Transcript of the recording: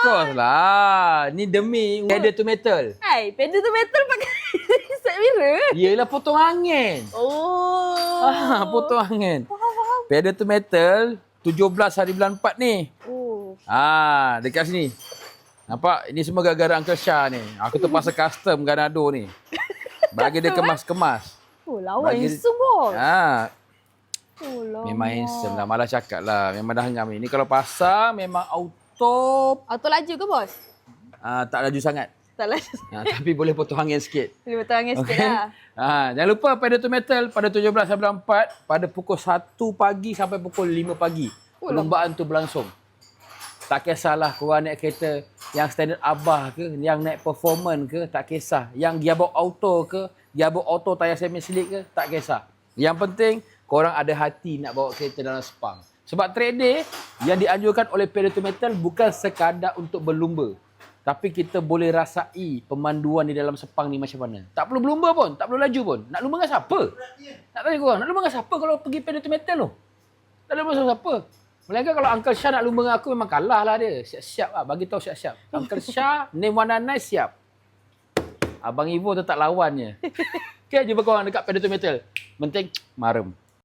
course lah. Ni demi pedal to metal. Hai, pedal to metal pakai set mirror. Yelah potong angin. Oh. Potong angin. Faham. Pedal to metal 17 hari bulan 4 ni. Oh. Dekat sini. Nampak? Ini semua gara-gara Uncle Shah ni. Aku terpaksa custom Ganado ni. Bagi dia kemas-kemas. Oh, lawa Bagi- handsome bos. Oh, Memang handsome lah. Malah cakap lah. Memang dah ngam ni. Ni kalau pasang memang auto. Auto laju ke bos? Tak laju sangat. Tak laju. Tapi boleh potong angin sikit. Boleh betul angin sikit Okay. lah. Jangan lupa pedal to metal pada 17 bulan 4 pada pukul 1 pagi sampai pukul 5 pagi. Perlombaan tu berlangsung. Tak kisahlah korang naik kereta yang standard Abah ke, yang naik performance ke, tak kisah. Yang gearbox auto ke, gearbox auto tayar semi slick ke, tak kisah. Yang penting korang ada hati nak bawa kereta dalam Sepang. Sebab track day yang dianjurkan oleh pedal to metal bukan sekadar untuk berlumba. Tapi kita boleh rasai pemanduan di dalam Sepang ni macam mana. Tak perlu berlumba pun, tak perlu laju pun. Nak lumba dengan siapa? Nak tanya korang, nak lumba dengan siapa kalau pergi pedal to metal tu? Tak ada lumba dengan siapa. Melainkan kalau Uncle Shah nak lumba dengan aku memang kalah lah dia. Siap-siap lah, bagi tahu siap-siap. Uncle Shah, name 199 siap. Abang Ivo tu tak lawannya. Okay, jumpa korang dekat pedal to metal. Penting, marem.